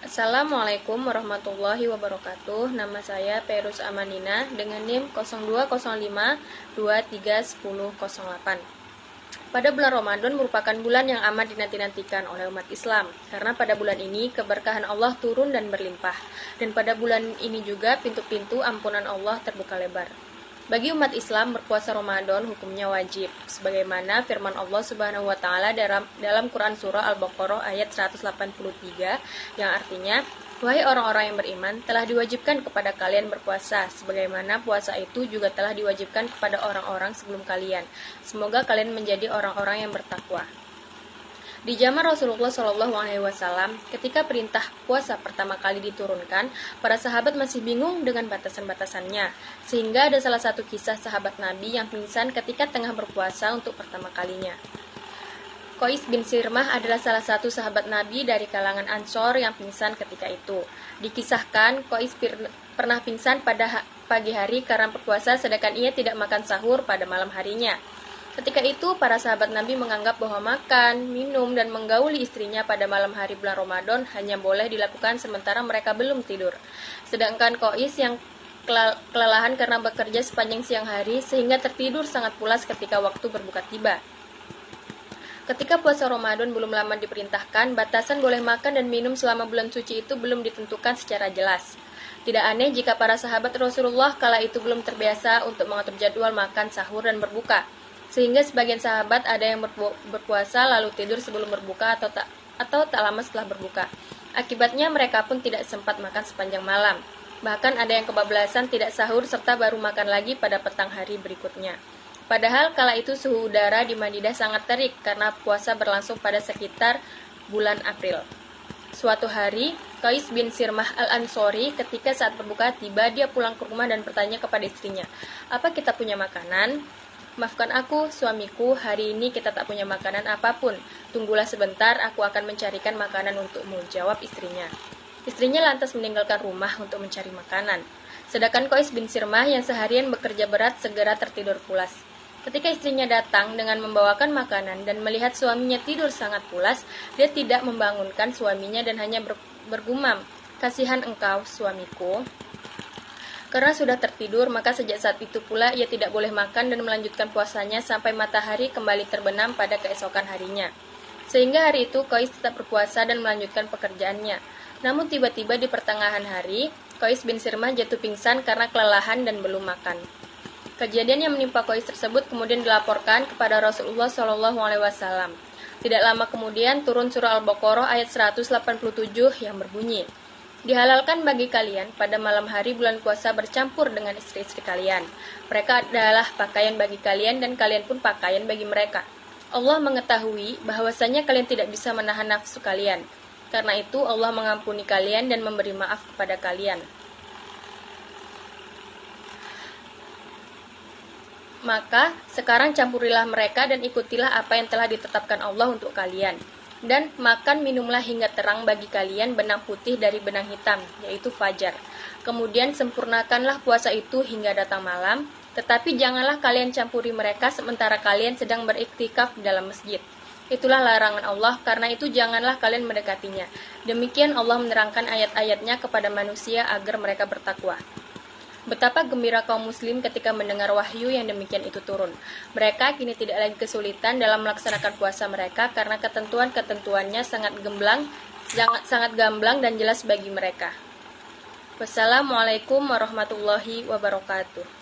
Assalamualaikum warahmatullahi wabarakatuh. Nama saya Perus Amanina dengan NIM 0205231008. Pada bulan Ramadan merupakan bulan yang amat dinanti-nantikan oleh umat Islam, karena pada bulan ini keberkahan Allah turun dan berlimpah, dan pada bulan ini juga pintu-pintu ampunan Allah terbuka lebar. Bagi umat Islam, berpuasa Ramadan hukumnya wajib, sebagaimana firman Allah Subhanahu wa taala dalam Quran surah Al-Baqarah ayat 183 yang artinya, "Wahai orang-orang yang beriman, telah diwajibkan kepada kalian berpuasa, sebagaimana puasa itu juga telah diwajibkan kepada orang-orang sebelum kalian. Semoga kalian menjadi orang-orang yang bertakwa." Di zaman Rasulullah SAW, ketika perintah puasa pertama kali diturunkan, para sahabat masih bingung dengan batasan-batasannya, sehingga ada salah satu kisah sahabat Nabi yang pingsan ketika tengah berpuasa untuk pertama kalinya. Qais bin Sirmah adalah salah satu sahabat Nabi dari kalangan Ansor yang pingsan ketika itu. Dikisahkan, Qais pernah pingsan pada pagi hari karena berpuasa, sedangkan ia tidak makan sahur pada malam harinya. Ketika itu, para sahabat Nabi menganggap bahwa makan, minum, dan menggauli istrinya pada malam hari bulan Ramadan hanya boleh dilakukan sementara mereka belum tidur. Sedangkan Qais yang kelelahan karena bekerja sepanjang siang hari sehingga tertidur sangat pulas ketika waktu berbuka tiba. Ketika puasa Ramadan belum lama diperintahkan, batasan boleh makan dan minum selama bulan suci itu belum ditentukan secara jelas. Tidak aneh jika para sahabat Rasulullah kala itu belum terbiasa untuk mengatur jadwal makan, sahur, dan berbuka. Sehingga sebagian sahabat ada yang berpuasa lalu tidur sebelum berbuka atau tak lama setelah berbuka. Akibatnya mereka pun tidak sempat makan sepanjang malam. Bahkan ada yang kebablasan tidak sahur serta baru makan lagi pada petang hari berikutnya. Padahal kala itu suhu udara di Madinah sangat terik karena puasa berlangsung pada sekitar bulan April. Suatu hari, Qais bin Sirmah al-Ansori ketika saat berbuka tiba, dia pulang ke rumah dan bertanya kepada istrinya, "Apa kita punya makanan?" "Maafkan aku, suamiku, hari ini kita tak punya makanan apapun. Tunggulah sebentar, aku akan mencarikan makanan untukmu," jawab istrinya. Istrinya lantas meninggalkan rumah untuk mencari makanan. Sedangkan Qais bin Sirmah yang seharian bekerja berat segera tertidur pulas. Ketika istrinya datang dengan membawakan makanan dan melihat suaminya tidur sangat pulas, dia tidak membangunkan suaminya dan hanya bergumam, "Kasihan engkau, suamiku. Karena sudah tertidur, maka sejak saat itu pula ia tidak boleh makan dan melanjutkan puasanya sampai matahari kembali terbenam pada keesokan harinya." Sehingga hari itu Qais tetap berpuasa dan melanjutkan pekerjaannya. Namun tiba-tiba di pertengahan hari, Qais bin Sirmah jatuh pingsan karena kelelahan dan belum makan. Kejadian yang menimpa Qais tersebut kemudian dilaporkan kepada Rasulullah SAW. Tidak lama kemudian turun surah Al-Baqarah ayat 187 yang berbunyi, "Dihalalkan bagi kalian pada malam hari bulan puasa bercampur dengan istri-istri kalian. Mereka adalah pakaian bagi kalian dan kalian pun pakaian bagi mereka. Allah mengetahui bahwasanya kalian tidak bisa menahan nafsu kalian. Karena itu Allah mengampuni kalian dan memberi maaf kepada kalian. Maka sekarang campurilah mereka dan ikutilah apa yang telah ditetapkan Allah untuk kalian. Dan makan minumlah hingga terang bagi kalian benang putih dari benang hitam, yaitu fajar. Kemudian sempurnakanlah puasa itu hingga datang malam, tetapi janganlah kalian campuri mereka sementara kalian sedang beriktikaf di dalam masjid. Itulah larangan Allah, karena itu janganlah kalian mendekatinya." Demikian Allah menerangkan ayat-ayatnya kepada manusia agar mereka bertakwa. Betapa gembira kaum muslim ketika mendengar wahyu yang demikian itu turun. Mereka kini tidak lagi kesulitan dalam melaksanakan puasa mereka karena ketentuan-ketentuannya sangat gamblang dan jelas bagi mereka. Wassalamualaikum warahmatullahi wabarakatuh.